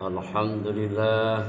Alhamdulillah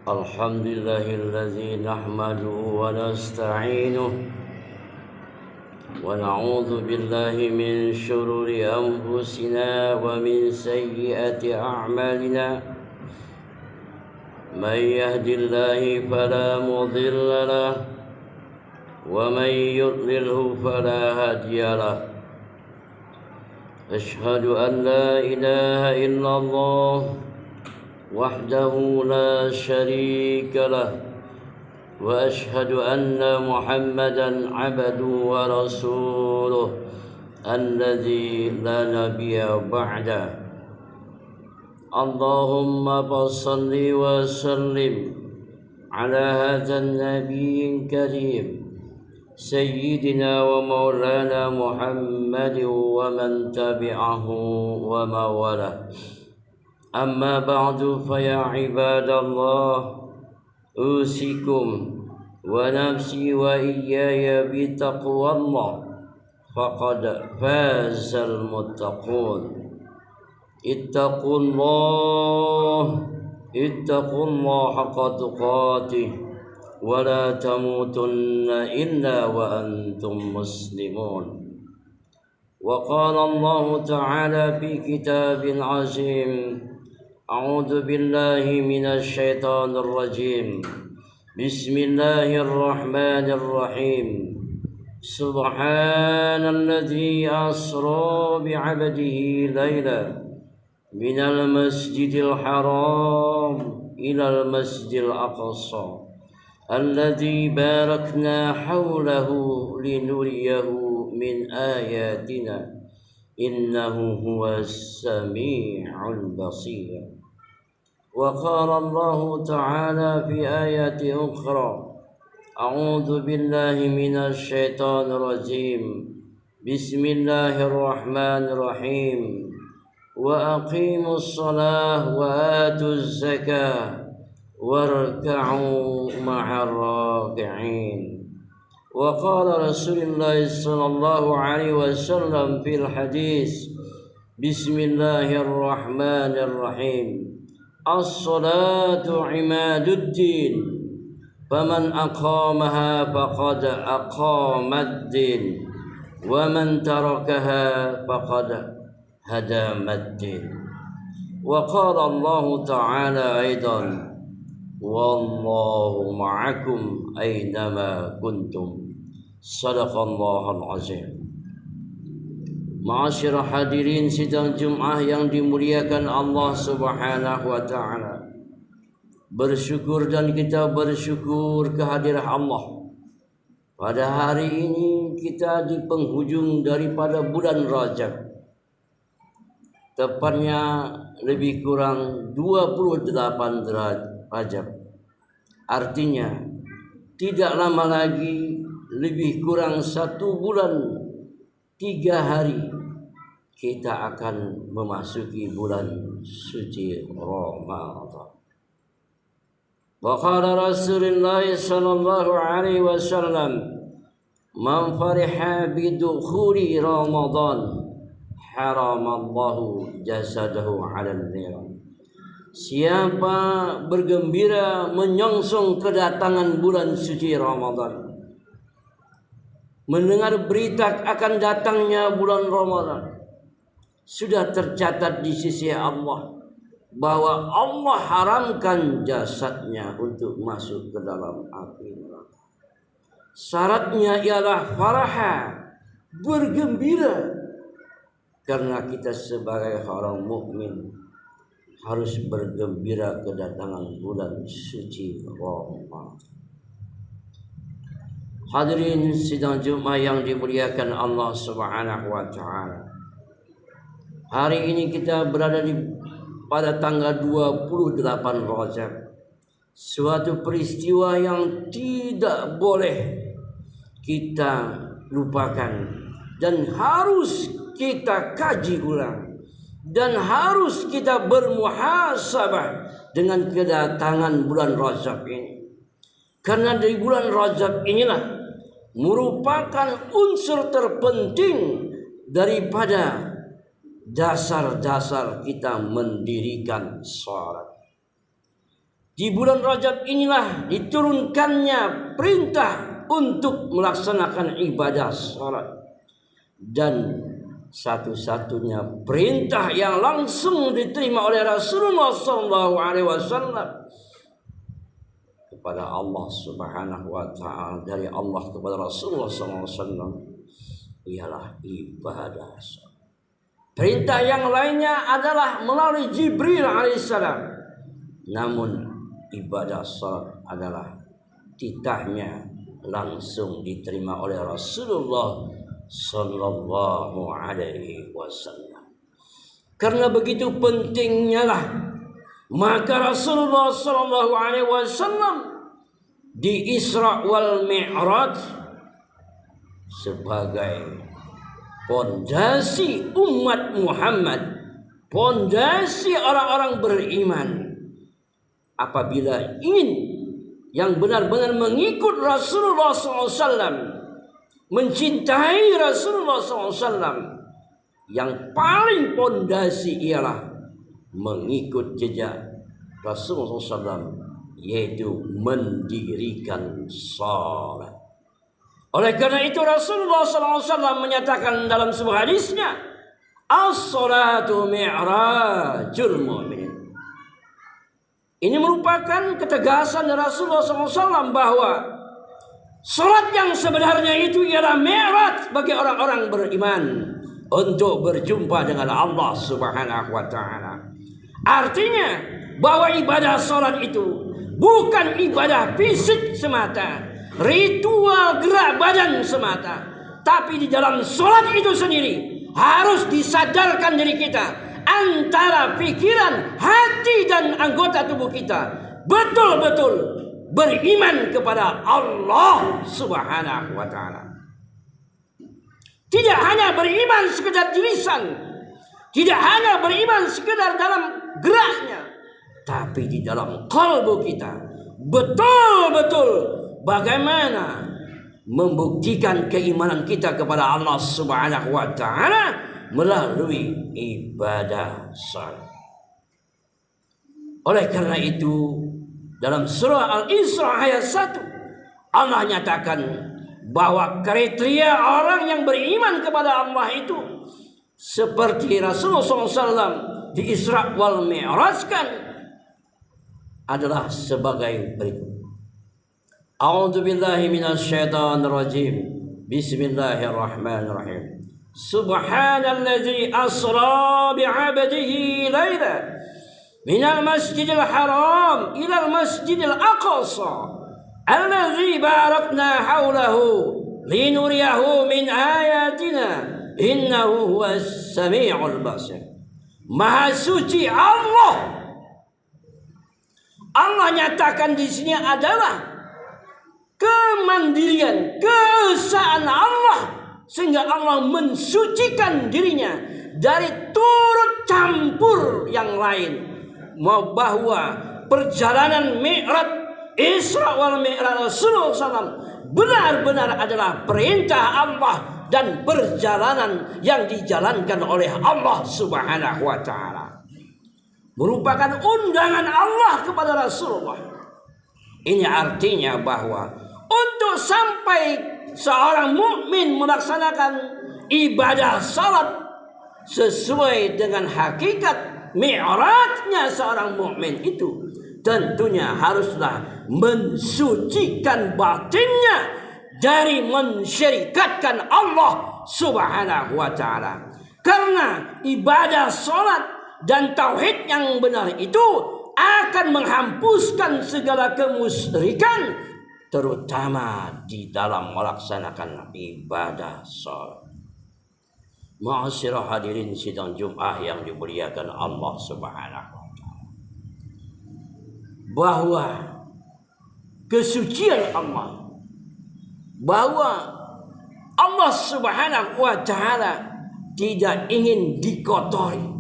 Alhamdulillahilladzi nahmaduhu wa nasta'inuhu wa na'udzu billahi min syururi anfusina wa min sayyiati a'malina man yahdihillahu fala mudilla lahu wa man yudlilhu fala hadiya lahu. أشهد أن لا إله إلا الله وحده لا شريك له وأشهد أن محمدا عبده ورسوله الذي لا نبي بعده. اللهم صل وسلم على هذا النبي الكريم سيدنا ومولانا محمد ومن تبعه ومن والاه. أما بعد فيا عباد الله أوصيكم ونفسي وإياي بتقوى الله فقد فاز المتقون. اتقوا الله حق تقاته ولا تموتن إلا وأنتم مسلمون. وقال الله تعالى في كتاب عظيم: أعوذ بالله من الشيطان الرجيم. بسم الله الرحمن الرحيم. سبحان الذي أسرى بعبده ليلا من المسجد الحرام إلى المسجد الأقصى الذي باركنا حوله لنريه من آياتنا إنه هو السميع البصير. وقال الله تعالى في آية أخرى: أعوذ بالله من الشيطان الرجيم. بسم الله الرحمن الرحيم. وأقيموا الصلاة وآتوا الزكاة واركعوا مع الراكعين. وقال رسول الله صلى الله عليه وسلم في الحديث: بسم الله الرحمن الرحيم. الصلاة عماد الدين فمن أقامها فقد أقام الدين ومن تركها فقد هدم الدين. وقال الله تعالى أيضا: Wallahu ma'akum aynama kuntum. Sadaqallahul azim. Ma'asyiral hadirin sidang Jumat yang dimuliakan Allah Subhanahu wa taala. Bersyukur dan kita bersyukur kehadiran Allah. Pada hari ini kita di penghujung daripada bulan Rajab. Tepatnya lebih kurang 28 Rajab. Artinya tidak lama lagi, lebih kurang 1 bulan 3 hari kita akan memasuki bulan suci Ramadan. Wa qala Rasulullah sallallahu alaihi wasallam: Man fariha bidukhuli Ramadan haramallahu jasadahu 'alal nar. Siapa bergembira menyongsong kedatangan bulan suci Ramadan, mendengar berita akan datangnya bulan Ramadan, sudah tercatat di sisi Allah bahwa Allah haramkan jasadnya untuk masuk ke dalam api neraka. Syaratnya ialah faraha, bergembira, karena kita sebagai orang mukmin harus bergembira kedatangan bulan suci Ramadan. Hadirin sidang Jumat yang dimuliakan Allah Subhanahu wa taala. Hari ini kita berada pada tanggal 28 Rajab. Suatu peristiwa yang tidak boleh kita lupakan dan harus kita kaji ulang. Dan harus kita bermuhasabah dengan kedatangan bulan Rajab ini. Karena di bulan Rajab inilah merupakan unsur terpenting daripada dasar-dasar kita mendirikan salat. Di bulan Rajab inilah diturunkannya perintah untuk melaksanakan ibadah salat, dan satu-satunya perintah yang langsung diterima oleh Rasulullah SAW kepada Allah Subhanahu wa taala, dari Allah kepada Rasulullah SAW, ialah ibadah salat. Perintah yang lainnya adalah melalui Jibril alaihissalam. Namun ibadah salat adalah titahnya langsung diterima oleh Rasulullah sallallahu alaihi wasallam. Karena begitu pentingnya lah, maka Rasulullah sallallahu alaihi wasallam di Isra wal Mi'raj sebagai pondasi umat Muhammad, pondasi orang-orang beriman, apabila ingin yang benar-benar mengikut Rasulullah SAW, mencintai Rasulullah SAW, yang paling pondasi ialah mengikut jejak Rasulullah SAW, yaitu mendirikan salat. Oleh karena itu Rasulullah SAW menyatakan dalam sebuah hadisnya, as-salatu mi'rajul mu'min. Ini merupakan ketegasan Rasulullah SAW bahwa salat yang sebenarnya itu ialah mi'raj bagi orang-orang beriman untuk berjumpa dengan Allah Subhanahu wa taala. Artinya bahwa ibadah salat itu bukan ibadah fisik semata, ritual gerak badan semata, tapi di dalam salat itu sendiri harus disadarkan diri kita, antara pikiran, hati dan anggota tubuh kita betul-betul beriman kepada Allah Subhanahu wa taala. Tidak hanya beriman sekedar di lisan, tidak hanya beriman sekedar dalam geraknya, tapi di dalam kalbu kita betul-betul bagaimana membuktikan keimanan kita kepada Allah Subhanahu wa taala melalui ibadah salat. Oleh karena itu dalam surah Al-Isra ayat 1 Allah nyatakan bahwa kriteria orang yang beriman kepada Allah itu seperti Rasulullah SAW di Isra wal Mi'rajkan adalah sebagai berikut. A'udzu billahi minasyaitonir rajim. Bismillahirrahmanirrahim. Subhanalladzi asra bi'abdihi laila minal masjidil haram ilal masjidil aqsa alladzi barakna haulahu linuriyahu min ayatina innahu huwas samiul basir. Maha suci Allah. Allah nyatakan di sini adalah kemandirian, keesaan Allah, sehingga Allah mensucikan dirinya dari turut campur yang lain. Bahwa perjalanan Mi'raj, Isra wal Mi'raj Rasulullah SAW benar-benar adalah perintah Allah dan perjalanan yang dijalankan oleh Allah Subhanahu wa taala, merupakan undangan Allah kepada Rasulullah. Ini artinya bahwa untuk sampai seorang mukmin melaksanakan ibadah salat sesuai dengan hakikat mi'rajnya seorang mukmin itu, tentunya haruslah mensucikan batinnya dari mensyirikatkan Allah Subhanahu wa taala. Karena ibadah salat dan tauhid yang benar itu akan menghapuskan segala kemusyrikan, terutama di dalam melaksanakan ibadah salat. Ma'asyiral hadirin sidang Jumat yang dimuliakan Allah Subhanahu wa taala, bahwa kesucian Allah, bahwa Allah Subhanahu wa taala tidak ingin dikotori.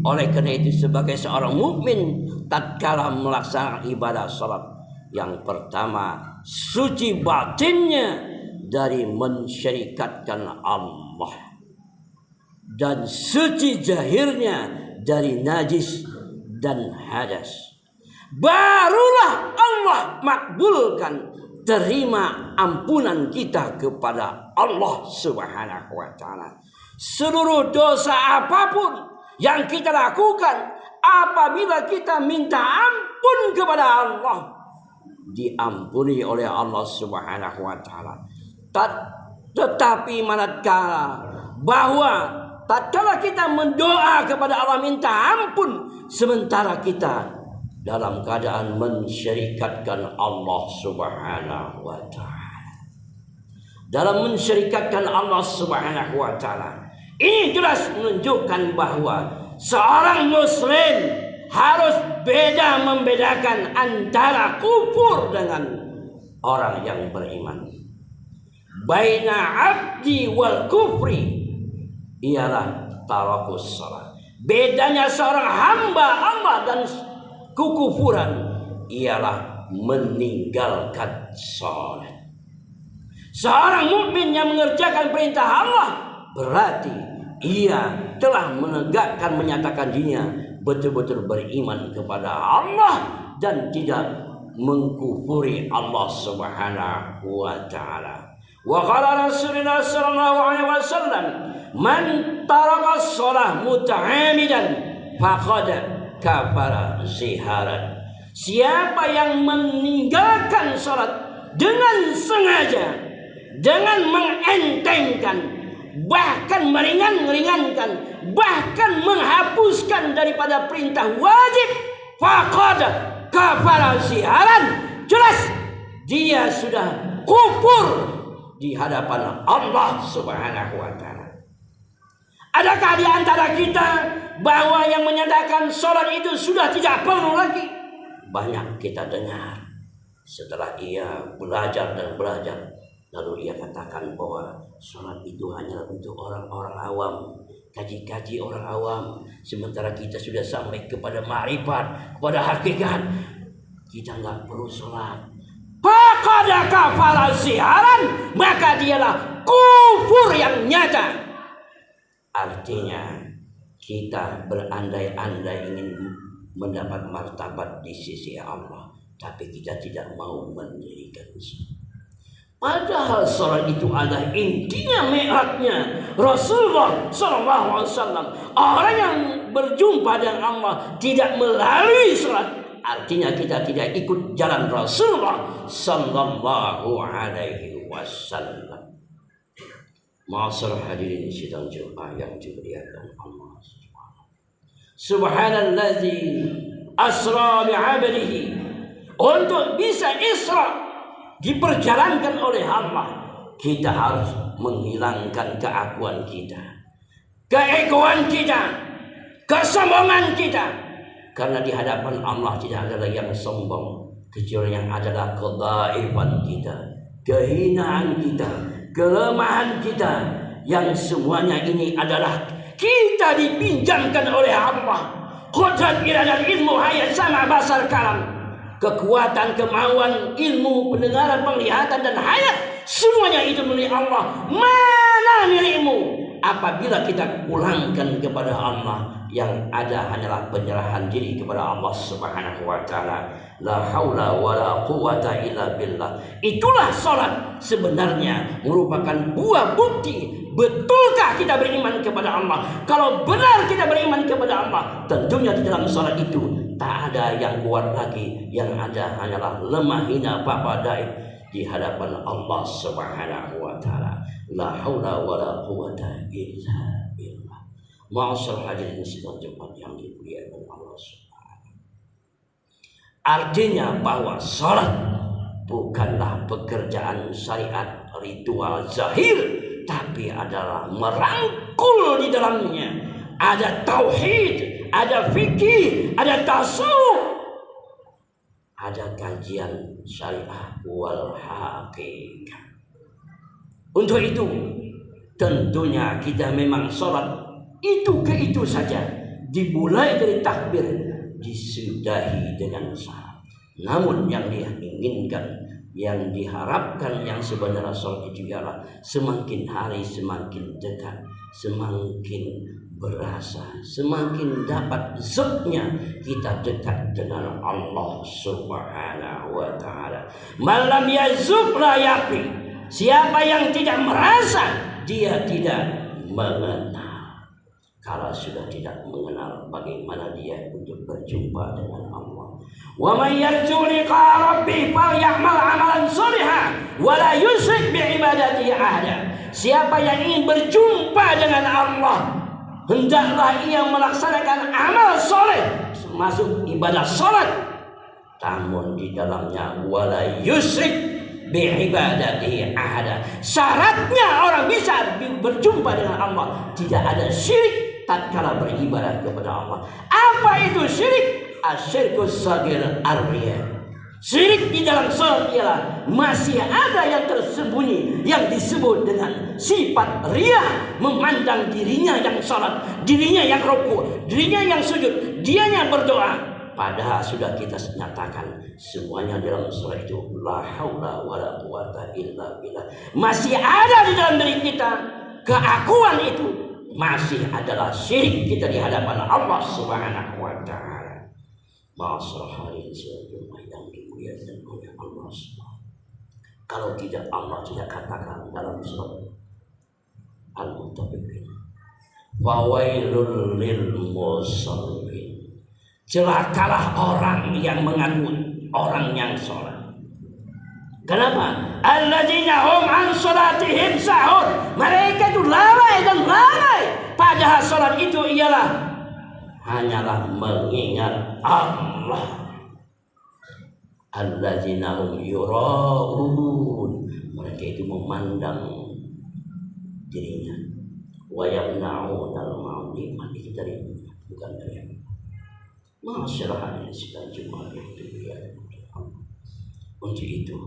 Oleh karena itu sebagai seorang mukmin tatkala melaksanakan ibadah salat, yang pertama suci batinnya dari mensyirikatkan Allah. dan suci zahirnya dari najis dan hadas. Barulah Allah makbulkan, terima ampunan kita kepada Allah Subhanahu wa taala. Seluruh dosa apapun yang kita lakukan, apabila kita minta ampun kepada Allah, diampuni oleh Allah Subhanahu wa taala. Tetapi manakala bahwa tatkala kita mendoa kepada Allah minta ampun, sementara kita dalam keadaan mensyirikatkan Allah Subhanahu wa taala. Dalam mensyirikatkan Allah Subhanahu wa taala, ini jelas menunjukkan bahwa seorang muslim harus membedakan antara kufur dengan orang yang beriman. Baina abdi wal kufri ialah tarakus salat. Bedanya seorang hamba Allah dan kekufuran ialah meninggalkan salat. Seorang mukmin yang mengerjakan perintah Allah berarti ia telah menegakkan, menyatakan dirinya betul-betul beriman kepada Allah dan tidak mengkufuri Allah Subhanahu wa taala. Wa qala Rasulullah sallallahu alaihi wasallam, "Man taraka shalah muta'ammidan faqad kafara ziharan." Siapa yang meninggalkan salat dengan sengaja, dengan mengentengkan, bahkan meringankan, bahkan menghapuskan daripada perintah wajib, faqad kafara ziharan, jelas dia sudah kufur di hadapan Allah Subhanahu wa taala. Adakah di antara kita bahwa yang menyatakan salat itu sudah tidak perlu lagi? Banyak kita dengar setelah ia belajar, lalu ia katakan bahwa salat itu hanya untuk orang-orang awam, kaji-kaji orang awam. Sementara kita sudah sampai kepada ma'rifat, kepada hakikat, kita nggak perlu salat. Faqad kafara ziharan, maka dialah kufur yang nyata. Artinya kita berandai-andai ingin mendapat martabat di sisi Allah, tapi kita tidak mau mendirikan salat. Padahal salat itu adalah intinya mi'rajnya Rasulullah sallallahu alaihi wasallam. Orang yang berjumpa dengan Allah tidak melalui salat, artinya kita tidak ikut jalan Rasulullah sallallahu alaihi wasallam. Ma'asyiral hadirin sidang Jumat yang dimuliakan Allah Subhanallazi asra bi'abdihi. Untuk bisa Isra diperjalankan oleh Allah, kita harus menghilangkan keakuan kita, keegoan kita, kesombongan kita. Karena di hadapan Allah tidak ada yang sombong, kecuali yang adalah kedhaifan kita, kehinaan kita, kelemahan kita, yang semuanya ini adalah kita dipinjamkan oleh Allah. Qudrat, iradah, ilmu, hayat, sama, basar, kalam, kekuatan, kemauan, ilmu, pendengaran, penglihatan, dan hayat, semuanya itu milik Allah. Mana milikmu? Apabila kita pulangkan kepada Allah, yang ada hanyalah penyerahan diri kepada Allah Subhanahu wa taala. La haula wala quwata illa billah. Itulah salat sebenarnya merupakan buah bukti betulkah kita beriman kepada Allah. Kalau benar kita beriman kepada Allah, tentunya di dalam salat itu tak ada yang kuat lagi, yang ada hanyalah lemah, hina, papadaib di hadapan Allah Subhanahu wa taala. La haula wala quwata illa billah. Ma'asyiral hadirin sidang Jumat yang dimuliakan Allah Subhanahu. Artinya bahwa salat bukanlah pekerjaan syariat ritual zahir, tapi adalah merangkul di dalamnya ada tauhid, ada fikih, ada tasawuf, ada kajian syariah wal haqiqah. Untuk itu tentunya kita memang sholat itu ke itu saja, dimulai dari takbir, disudahi dengan salam. Namun yang dia inginkan yang diharapkan yang sebenarnya sholat itu ialah semakin hari semakin dekat, semakin berasa, semakin dapat zuknya kita dekat dengan Allah Subhanahu wa ta'ala. Malam yazuk la yaqi. Siapa yang tidak merasa, dia tidak mengenal. Kalau sudah tidak mengenal, bagaimana dia untuk berjumpa dengan Allah? Wa may yarju liqa rabbih falyamal amalan shalihan wa la yusyrik bi ibadatihi ahada. Siapa yang ingin berjumpa dengan Allah, hendaklah ia melaksanakan amal soleh, termasuk ibadah salat, namun di dalamnya wala yusyrik bi ibadatihi ahada. Syaratnya orang bisa berjumpa dengan Allah, tidak ada syirik tatkala beribadah kepada Allah. Apa itu syirik? Asyirkus sagir ar-riya. Syirik di dalam salat ialah masih ada yang tersembunyi yang disebut dengan sifat riya, memandang dirinya yang salat, dirinya yang rukuk, dirinya yang sujud, dianya berdoa. Padahal sudah kita nyatakan semuanya dalam salat itu la haula wala quwata illa billah. Masih ada di dalam diri kita keakuan itu, masih adalah syirik kita di hadapan Allah Subhanahu wa ta'ala. Masalah hari ini yang dimuliakan oleh Allah Subhanahu. Kalau tidak Allah tidak katakan dalam surat Al-Mutaffifin, fawailul lil musallin. Celakalah orang yang mengaku orang yang sholat. Kenapa? Alladzina hum an sholatihim sahur. Mereka itu lalai dan lalai. Padahal sholat itu ialah hanyalah mengingat Allah. Alladzina hum yura'un. Mereka itu memandang dirinya. Wa yamna'un al-ma'un. Itu dari bukan dari Allah. Masyarakat ini sedang cuma itu ya. Untuk itu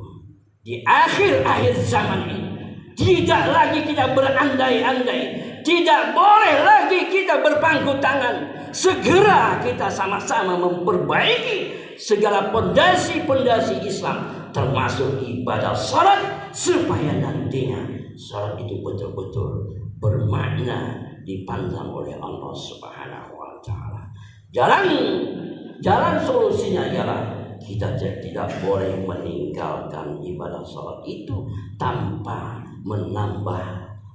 di akhir zaman ini tidak lagi kita berandai-andai, tidak boleh lagi kita berpangku tangan. Segera kita sama-sama memperbaiki segala pondasi-pondasi Islam, termasuk ibadah salat, supaya nantinya salat itu betul-betul bermakna dipandang oleh Allah Subhanahu wa ta'ala. Jalan solusinya ialah kita tidak boleh meninggalkan ibadah salat itu tanpa menambah,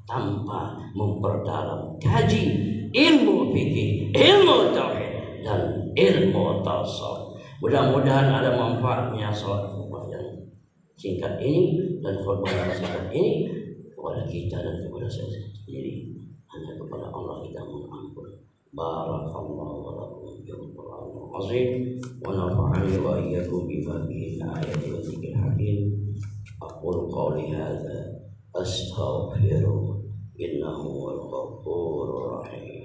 tanpa memperdalam kaji ilmu fikih, ilmu tauhid dan ilmu tasawuf. Mudah-mudahan ada manfaatnya salat yang singkat ini dan khutbah yang singkat ini kepada kita dan kepada saya sendiri. Hanya kepada Allah kita mengampun. Barakallahu wa lakum bil Qur'anil azim wa nafa'ani wa iyyakum bima fihi min ayati wa dzikril hakim. Aqulu qawli hadza astaghfiru innahu wal ghafurur rahim.